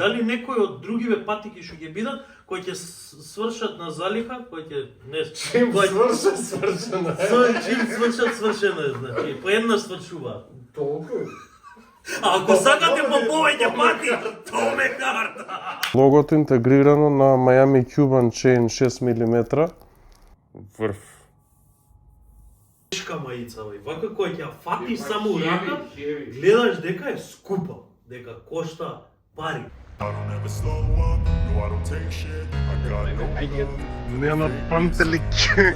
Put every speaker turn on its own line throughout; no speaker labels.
Дали некој од другиве патики што ќе бидат, кои ќе свршат на залиха, кои ќе не
Чим свршат, свршено е.
Чим свршат, свршено е, значи, поеднаш свршуваат.
Толку.
А ако сакате по повеќе пати, то ме карта.
Логото интегрирано на Miami Cuban Chain 6 мм. Врв.
Тешка мајца, бе. Вака кој ќе фатиш само рака, гледаш дека е скупа, дека кошта пари.
I don't ever slow up, no I don't take shit, I got no love.
Не на пантелик.
I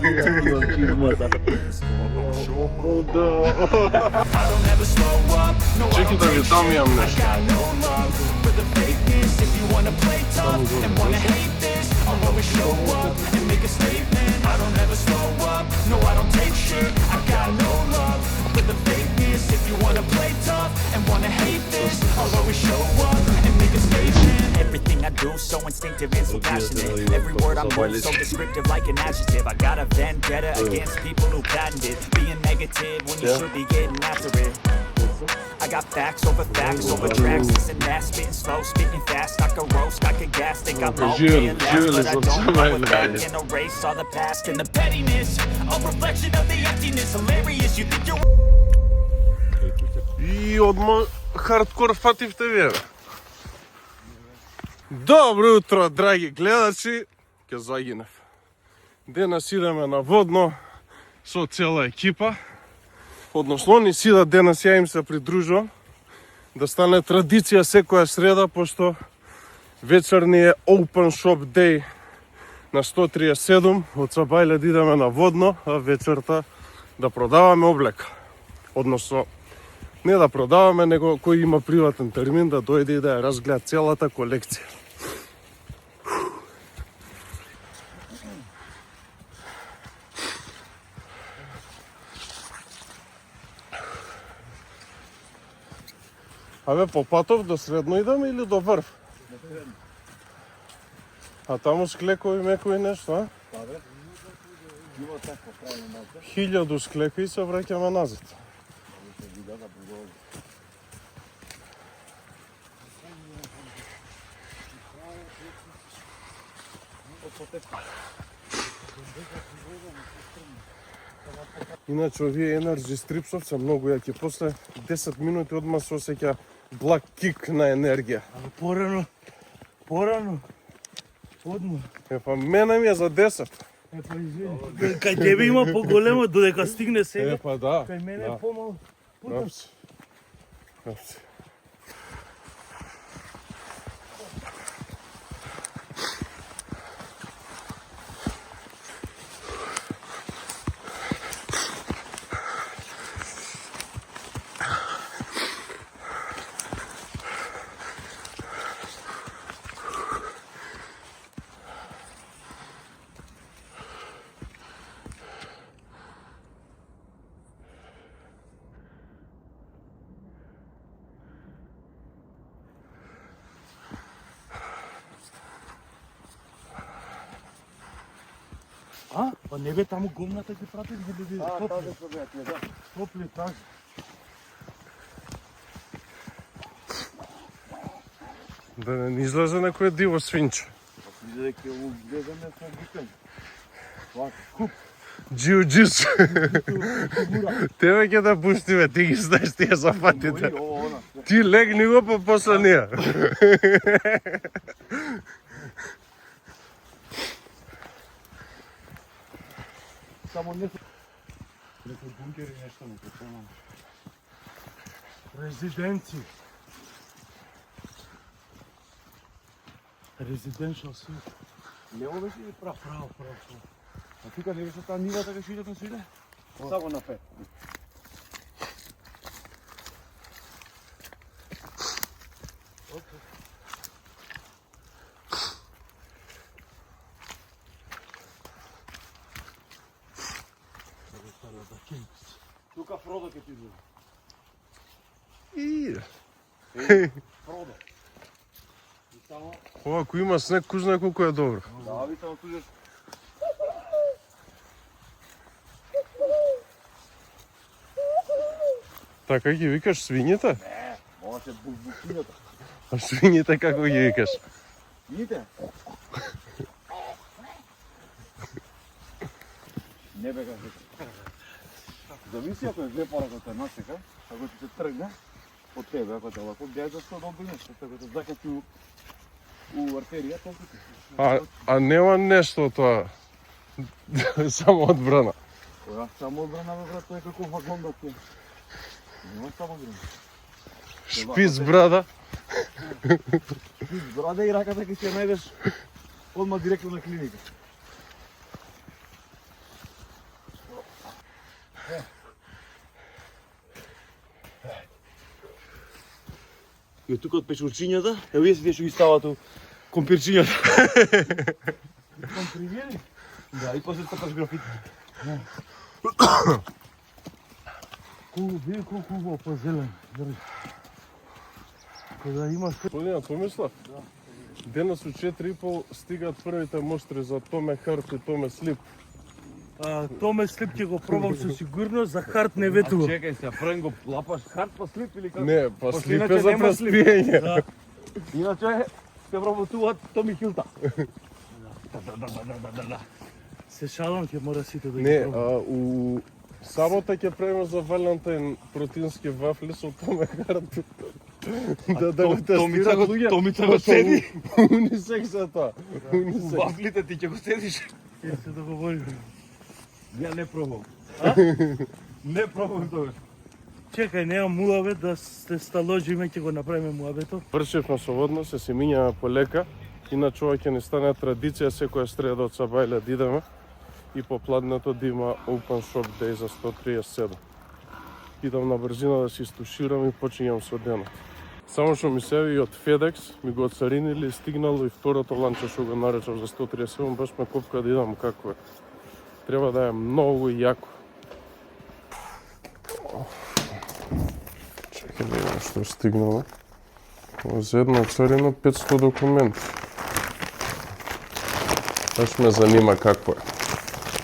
don't ever slow up, no I
Чеки
don't
да ви
take
дам
shit,
јам
I
нешто.
got no love for the fakeness. If you wanna play tough and wanna hate this, I'll always show up and make a statement. I don't ever slow up, no I don't take shit, I got no love for the fakeness. If you wanna play tough and wanna hate this, I'll always show up and make a statement. Everything I do so instinctive and so passionate. Every word I move so descriptive like an adjective. I got a vendetta against people who patented being negative when you should be getting after it. I got facts over tracks, this and that, spitting slow, speaking fast. I could roast, I could gas, think I'm okay and last, but I don't know if I can erase all the past and the pettiness, a reflection of the emptiness. Hilarious, you think you're
И одма хардкор фативте вие. Добро утро, драги гледачи. Ке загинев. Денес идеме на водно со цела екипа. Односно, ни сида денес ја им се придружувам да стане традиција секоја среда, пошто вечер ни е Open Shop Day на 137. Од Сабајле да идеме на водно, а вечерта да продаваме облека. Односно, не да продаваме, него кој има приватен термин да дојде и да ја разгледа целата колекција. Абе, по патов до средно идам или до врв? А таму склекови мекови нешто, а? 1000 склекови се враќаме назад. Иначе овие енерджи стрипсов се многу јаки. После 10 минути одма се осеќа благ кик на енергија.
Порано, одма.
Па мене ми е за 10.
Кај тебе има поголемо, додека стигне сега.
Па да.
Кај мене е помал.
Апси. Апси.
А? Па не бе таму гумната ги пратиш да биде топли. Топли, така.
Да не излезе некој диво свинче.
Дека го гледаме со викање. Куп.
Джиу-джитсу. Тебе ќе да пустиме, ти ги знаеш тие зафатите. Ти легни го па после неа.
Само не некој бункер и нешто не почнемо. Резиденци. Residential suite. Лево беше или право? Право. А тука не беше таа нивата кај шидат на свиле? Само на пет. Тука Фродо ќе ти излезе. Фродо.
Ова, ако има снег, кој знае колку е добро.
Да, ви само тужеш.
Така ги викаш свињата?
Не, ова се букињата.
А свињите како ги викаш?
Видите? Не бега веќе. Зависи ако е две порака те насека, ако ти се тргне од тебе, ако те овако беа за 100 добри нешто, ако те закати у артерија, толку ти.
А нема нешто тоа. Само одбрана.
Која само одбрана, бе, брат, тоа е како вагон да ти. Нема само одбрана.
Шпиц брада.
Шпиц брада и раката ќе ќе најдеш одма директно на клиника. И тука од печурчињата, ево вие што ги стават у компирчињата. Компривели? Да, и после стапаш графит. Колку во позелен. Кога имаш...
Полина, помисла? Денес у 4:30 стигаат првите моштри за Томе Харт и Томе Слип.
Томе Слип ќе го пробам со сигурност, за Харт не ветувам.
Чекај се, прен го лапаш харт па слип или како?
Не, па Слип
иначе
е за
нема слип.
преспиење.
Иначе се работуваат Томи Хилта.
Се шалам, ќе мора сите да ги
Не,
пробам.
у сабота ќе правиме за Валентин протеински вафли со Томе Харт. Да го тестират луѓе.
Томица го седи.
Унисекс е тоа. Унисекс.
Вафлите ти ќе го седиш.
Ќе се договориме.
Ја не пробам. Не пробам тоа.
Чекај, немам муабет да се сталожиме, ќе го направиме муабето.
Пршивме со водно, се минјаме полека. Иначе ова ќе ни стане традиција секоја среда од Сабајле да идеме и по пладнето да има Open Shop Day за 137. Идам на брзина да се истуширам и почињам со денот. Само што ми се и од FedEx ми го оцаринили и стигнало и второто ланче што го наречав за 137, баш ме копка да идам како е. Треба да е многу јако. Чекај да видам што стигнало. За едно царино 500 документи. Баш ме занима какво е.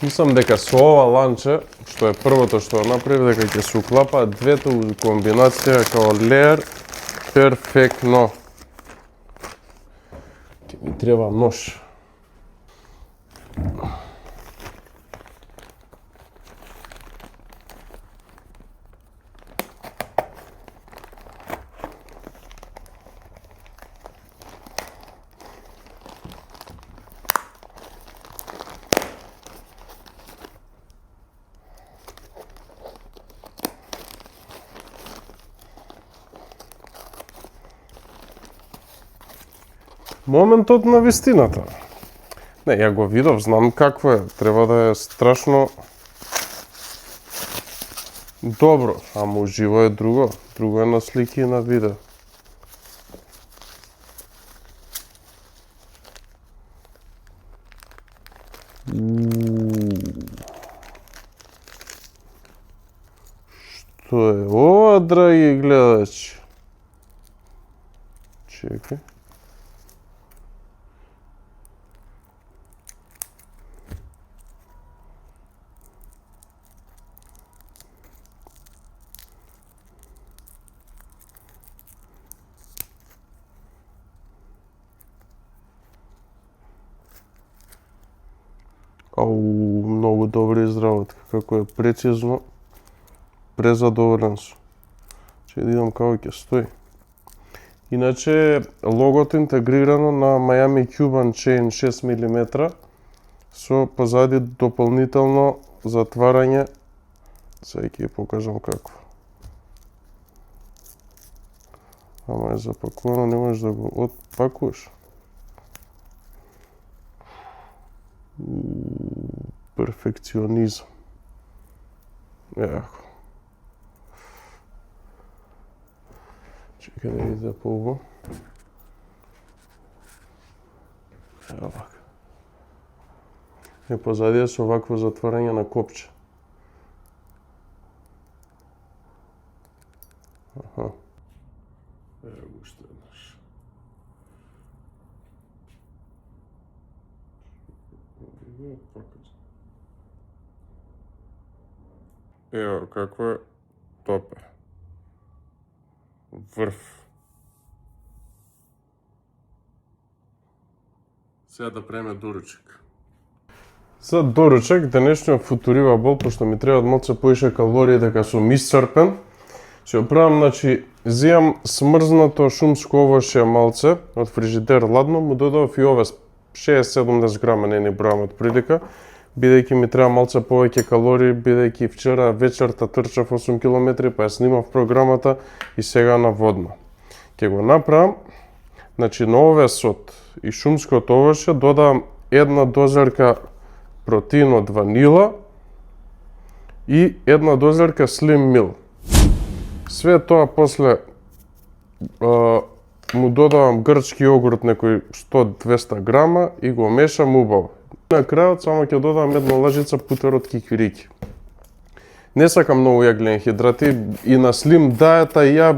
Мислам дека со ова ланче, што е првото што направи, дека ќе се уклапаат двете у комбинација као леер перфектно. Ќе ми треба нож. Моментот на вистината. Не, ја го видов, знам какво е. Треба да е страшно добро, ама уживо е друго. Друго е на слики и на видео. Што е ова, драги гледачи? Чекај. Многу добра изработка, како е прецизно, презадоволен сум. Че да идам како ќе стои. Иначе, логото интегрирано на Miami Cuban Chain 6 мм со позади дополнително затварање. Сега ќе ја покажам како. Ама е запакувано, не можеш да го отпакуваш. Перфекционизм. Еако. Чекај да видите по-убаво. Ево вака. Позади е со вакво затворање на копче. Аха. Ево го што еднаш. Ево како е топе. Врв. Сега да преме доручек. За доручек, денешниот футурива бол, пошто ми требаат малце поише калории дека сум исцрпен, ќе правам, значи, зијам смрзнато шумско овошје малце од фрижидер ладно, му додав и ове 60-70 грама, не ни бројам од прилика, бидејќи ми треба малце повеќе калории, бидејќи вчера вечерта трчав 8 км, па ја снимав програмата и сега наводно. Ќе го направам, значи на овесот и шумското овошје додавам една дозерка протеин од ванила и една дозерка Slim Mill. Све тоа после му додавам грчки јогурт некој 100-200 грама и го мешам убаво. На крајот само ќе додавам една лажица путер од кикирики. Не сакам многу јаглени хидрати и на Slim Diet и ја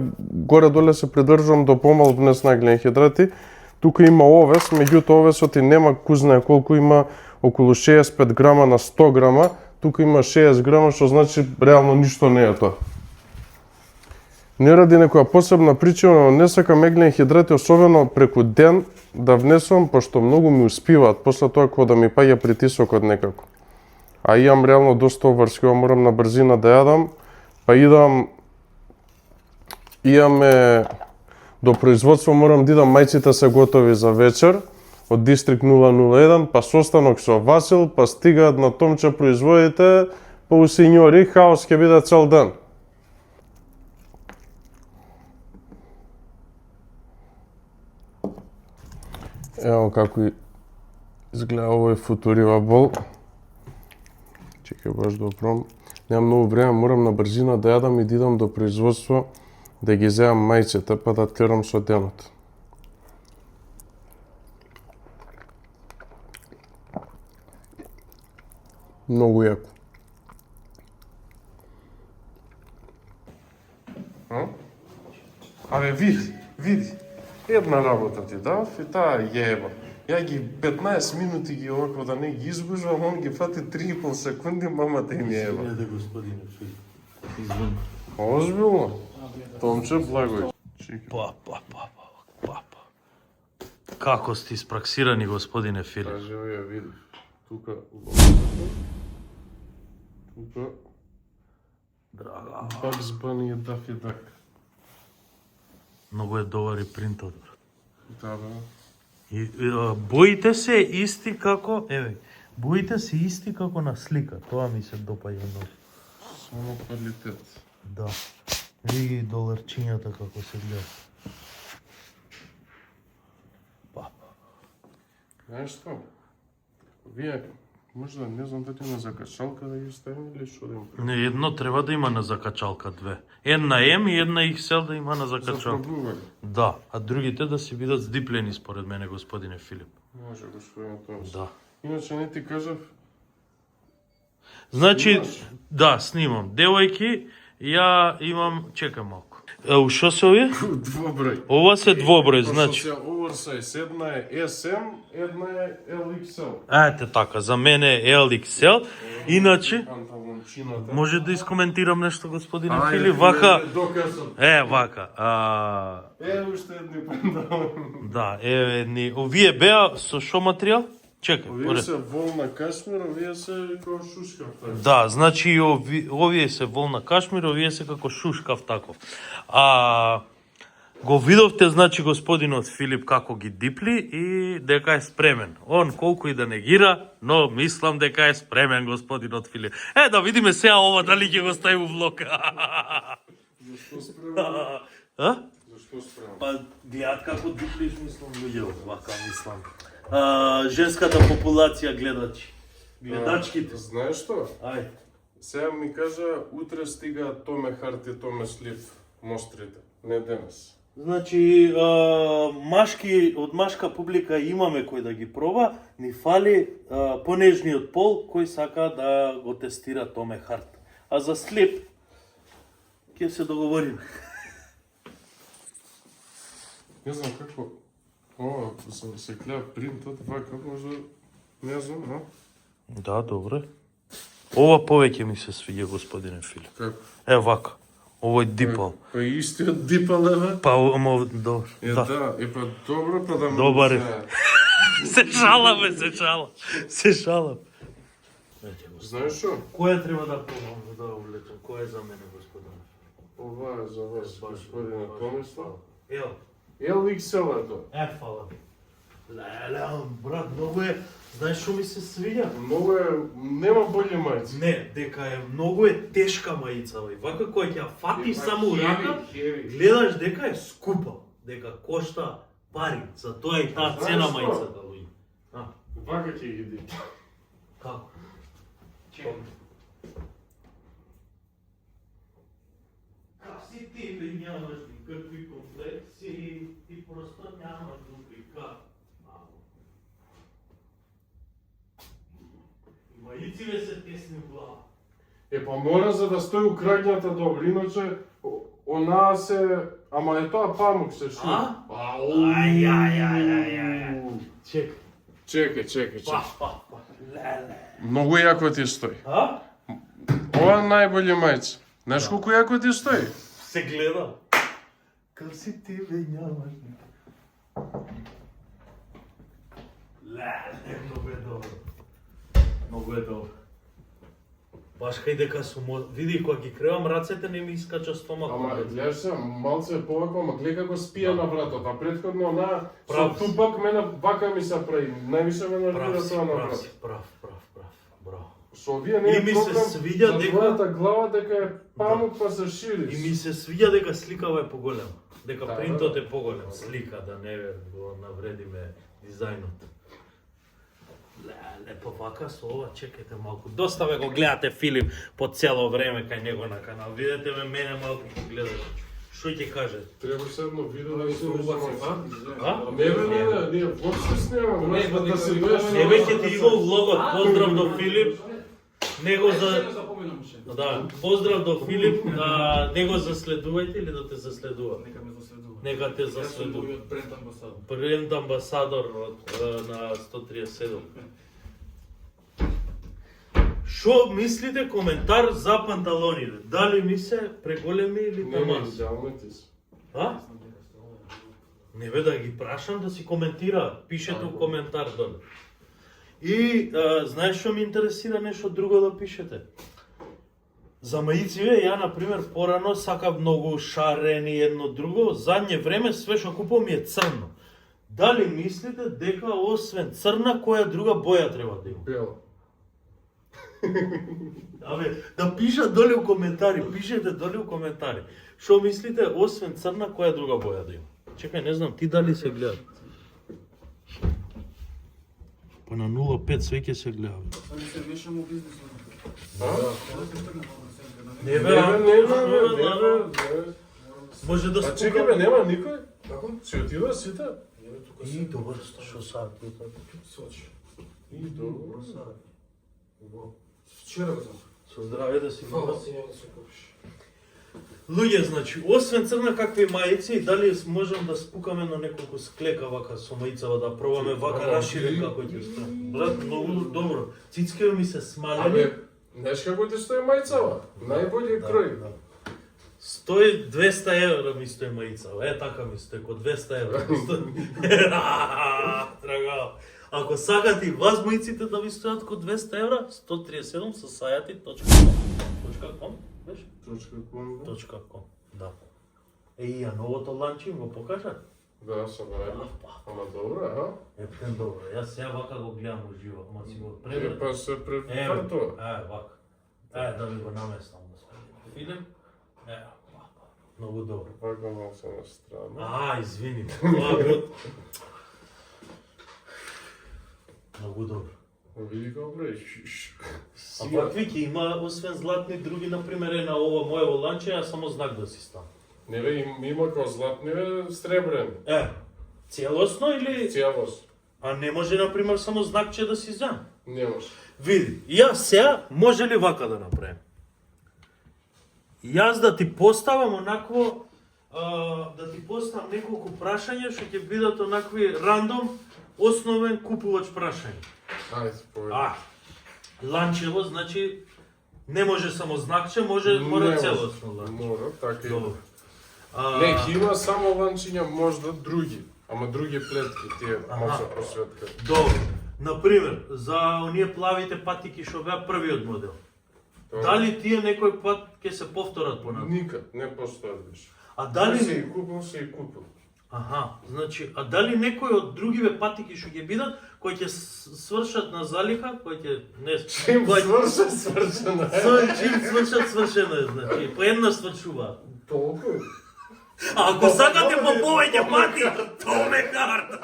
горе-доле се придржувам до помал внес на јаглени хидрати. Тука има овес, меѓутоа овесот и нема кузна колку, има околу 65 грама на 100 грама, тука има 60 грама, што значи реално ништо не е тоа. Не ради некоја посебна причина, но не сакам јаглени хидрати, особено преку ден да внесувам, пошто многу ми успиваат после тоа кога да ми паѓа притисокот некако. А имам реално доста обврски, морам на брзина да јадам, па имаме до производство, морам да идам, мајците се готови за вечер, од Дистрикт 001, па состанок со Васил, па стигаат на Томче производите, па у синьори, хаос ќе биде цел ден. Ево како изгледа овој футурива бол. Чекај баш да опром. Немам многу време, морам на брзина да јадам и да идам до производство да ги земам мајците, па да терам со денот. Многу јако. Абе, види. Една работа ти дав и таа јеба. Ја ги 15 минути ги овакво да не ги изгужвам, он ги фати 3,5 секунди, мамата им јеба.
Извинете, господине Филип. Извини.
Озбилно? Томче, благој.
Па. Како сте испраксирани, господине Филип?
Кажи, ја види. Тука.
Драга.
Bugs Bunny и Daffy Duck.
Многу е добар и принтот.
Да, бе.
И боите се исти како, боите се исти како на слика. Тоа ми се допаѓа многу.
Само квалитет.
Да. Види доларчињата како се гледа.
Знаеш што? Вие, можда, не знам дали на закачалка да ги ставим или што да им правим.
Не, едно треба да има на закачалка, две. Една М и една XL да има на закачалка.
Запробували?
Да, а другите да си бидат здиплени според мене, господине Филип.
Може, господин Томс.
Да.
Иначе не ти кажав,
Значи,
Снимаш?
да, снимам. Девојки, ја имам, чекам малку. Што се овие?
двоброј.
Ова се двоброј,
Пошто
значи.
се оверсайз, една е SM, една е LXL.
Ете така, за мене е LXL. Иначе,
Панталончината.
може да искоментирам нешто, господине
Ајде,
Филип, вака.
Доказам.
Вака.
Уште едни панталони.
Да, едни. Овие беа со шо материјал? Чекај,
Овие
поред.
се волна кашмир, овие се како шушкав.
Да, значи овие се волна кашмир, овие се како шушкав таков. Го видовте, значи, господинот Филип како ги дипли и дека е спремен. Он колку и да негира, но мислам дека е спремен господинот Филип. Да видиме сега ова дали ќе го стави у влог.
Зашто спремен? Зашто спремен?
Па гледат како диплиш, мислам, луѓе, вака мислам. Женската популација гледачи. Гледачките.
Знаеш што?
Ајде.
Сега ми кажа, утре стига Томе Харт и Томе Слив мострите, не денес.
Значи, машки, од машка публика имаме кој да ги проба, ни фали понежниот пол кој сака да го тестира Томе Харт. А за Слип, ќе се договориме.
Не знам како, ова се гледа принтот, вака може, не знам, а?
Да, добре. Ова повеќе ми се свиѓа, господине Филип.
Како?
Вака. Овој дипал.
Па истиот дипал, еве?
Па, добро.
Да, па добро, па да ме
Добар е.
знаат.
Се шалам.
Знаеш што?
Која треба да пробам да увлечам? Која е за мене, господар?
Ова е за вас, господине Томислав.
Ево.
XL е тоа.
Фала. Леле, брат, многу е. Знаеш што ми се свиѓа?
Многу е, нема болje мајци.
Не, дека е многу е тешка мајца, бе. Вака која ќе фатиш само у рака, гледаш дека е скупа, дека кошта пари. Затоа е таа цена
Знаеш што?
мајцата, луѓе.
Вака ќе ги ди.
Како? Как си ти, бе, нямаш никакви комплекси, ти просто нямаш дубликат. Мајци се тесни в глава.
Па мора за да стои у краѓната добро, иначе онаа се, ама е тоа памук се шу.
Ај.
Чекај.
Па. Леле.
Многу јако ти стои.
А?
Ова е најболje мајца. Знаеш колку јако ти стои?
Се гледа. Как си ти, бе, нямаш никак. Леле, многу е добро. Многу е добро. Баш кај дека сум... Види, кога ги кревам рацете, не ми искача стомак.
Ама гледаш се, малце е повако, ама гледа како спија на вратот, а претходно она со
Прав.
тупак мене вака ми се прави. Највише ме нервира тоа на врат.
Прав. Браво.
Со овие не
И
е
ми се
проблем
свиѓа
за
дека-
твојата глава дека е памук па се шириш.
И ми се свиѓа дека сликава е поголема. Дека
Да,
принтот
да.
е поголем. Слика, да не го навредиме дизајнот. Леле, вака со ова, чекайте малку. Доста ме го гледате Филип по цело време кај него на канал. Видете ме, мене малку погледате. Што ќе каже?
Треба се едно видео да се убави.
А?
Не, ние воопшто снимаме, можеш да се доеш.
Еве ќе ти има влогот. Поздрав до Филип. Него за Да, поздрав до Филип. Него заследувајте или да те заследува? Нека те заследува. Бренд амбасадор на 137. Шо мислите коментар за панталоните? Дали ми се преголеми или
Не,
тамас?
идеално ти си.
А? Не бе да ги прашам да си коментира. Пишете у коментар доле. И знаеш што ми интересира нешто друго да пишете? За мајциве, ја, например, порано сакав многу шарени едно друго, задње време све што купувам ми е црно. Дали мислите дека освен црна, која друга боја треба да има?
Бела.
Абе, да пишат доле у коментари, пишете доле у коментари. Што мислите, освен црна, која друга боја да има? Чекај, не знам, ти дали се гледа? Па на 0,5 све ќе се гледа. Не бе, може да
А чекай бе,
спукам.
нема никој? Како? Си отидува сите?
И добар, што сад?
И добро.
Вчера го знам.
Со здраве да си го. Луѓе, значи, освен црна какви мајци, дали можам да спукаме на неколку склека вака со мајцава да пробаме вака расширен како ќе стане. Брат, многу добро. Цицките ми се смалени.
Абе, знаеш како ти стои мајцава? Најбољи крој.
200 евра ми стои мајцава. Е, така ми стои, ко 200 евра ми стои. Трагал. Ако сакате и вас мајците да ви стојат ко 200 евра, 137 со sajati.com. Беше? .com, да. Ја новото ланче им го покажа?
Да, со најбо. Ама добро, а?
Ептен добро, јас сега вака го гледам уживо, ама си го
Е,
преврат.
па се пред
Ево,
картова.
вака. Да ви го наместам, господин Филип. Вака. Многу добро.
Вака мал се на страна.
Извини. Тоа бил... Многу добро.
Види како бре.
А какви ќе има, освен златни, други, например, е на ова моево ланче, ја само знак да си стам.
Не бе, има како златни бе, сребрени.
Целосно или...
Цялост.
А не може, например, само знакче да си зам?
Не може.
Види, јас сега може ли вака да направим? Јас да ти поставам онакво, да ти поставам неколку прашања што ќе бидат онакви рандом, основен купувач прашања.
Ајде, повеќе.
Ланчево, значи, не може само знакче, мора целосно ланче.
Мора, така и.
Добро.
Не, ќе има само ланчиња, можда други. Ама други плетки тие може просветка.
Добро. Например, за оние плавите патики што беа првиот модел. Дали тие некој пат ќе се повторат понатаму?
Никад не постојат више.
А дали
Се и купил.
Аха, значи, а дали некој од другиве патики што ќе бидат, кои ќе свршат на залика, кои ќе не
Чим свршено е.
чим свршено е, значи, по една свршува.
Толку.
А ако сакате по повеќе пати, то ме карта.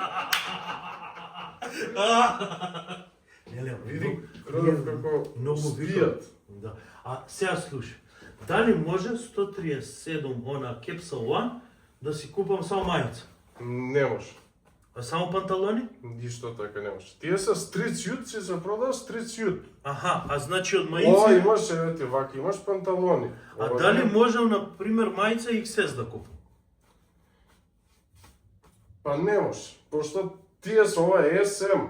Неле,
Види Кродов како
многу
спијат.
Да. А сега слушай, дали може 137 она Capsule One да си купам само мајица?
Не може.
А само панталони?
Ништо така не може. Тие се стрит сјут, си се продава стрит сјут.
Аха, а значи од
О,
мајици...
имаш ети вака, имаш панталони.
А дали можам, например, мајица XS да купам?
Па не може, пошто тие се ова е SM.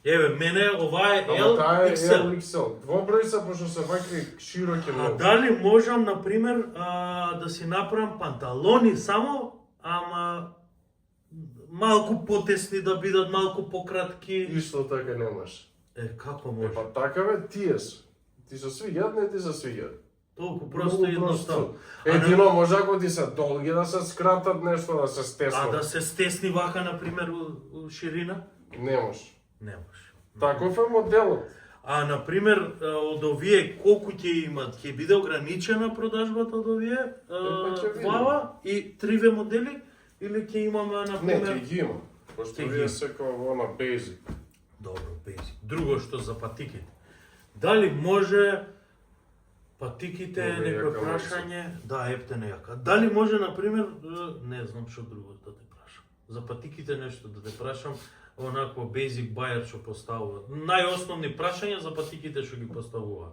Еве, мене ова е
Ама таа е
LXL.
LXL. Двоброј се, пошто се вака широки
А
многу.
дали можам, например, да си направам панталони само, ама малку потесни да бидат, малку пократки?
Исто така не може.
Како може?
Па така бе, тие се. Ти се свиѓаат, не ти се свиѓаат.
Толку просто и едноставно.
Едино може ако ти се долги да се скратат нешто, да се
А
стеснат.
да се стесни вака, например, у ширина?
Не може.
Не може.
Таков е моделот.
А, например, од овие колку ќе имат? Ќе биде ограничена продажбата од овие
па ќе видиме.
плава и триве модели? Или ќе имаме,
Не,
например...
ќе ги има. Пошто
Ќе ги
вие
има.
секој во на basic.
Добро, бейзик. Друго што за патиките. Дали може патиките,
Добре,
некој
јака
прашање, да, ептена јака. Дали може, например, не знам што друго да те прашам. За патиките нешто да те прашам, онакво basic buyer што поставува. Најосновни прашања за патиките што ги поставува.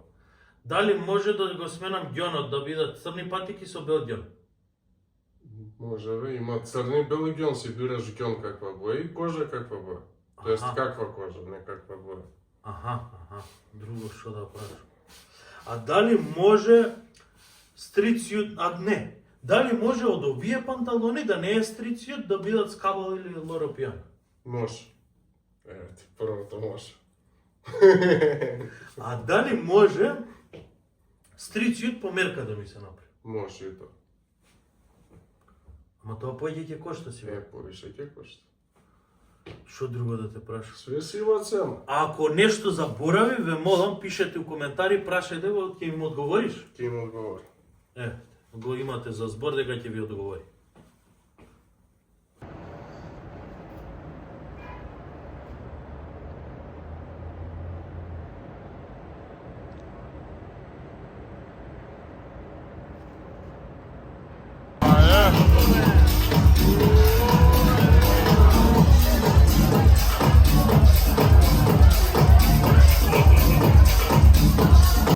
Дали може да го сменам ѓонот, да бидат црни патики со бел ѓон?
Може бе, има црни бел ѓон, си бираш ѓон каква боја и кожа каква боја. Тоест
Аха.
каква кожа, не каква боја.
Аха, друго што да прашам. А дали може стрит сјут, а не, дали може од овие панталони да не е стрит сјут, да бидат скабал или лоропијан?
Може. Ти првото може.
А дали може стрит сјут по мерка да ми се направи?
Може и тоа.
Ама тоа поќе ќе кошта си.
Не, повише ќе кошта.
Што друго да те прашам?
Све си има цена.
А ако нешто заборави, ве молам, пишете у коментари, прашајте го, ќе им одговориш.
Ќе им одговори.
Го имате за збор дека ќе ви одговори.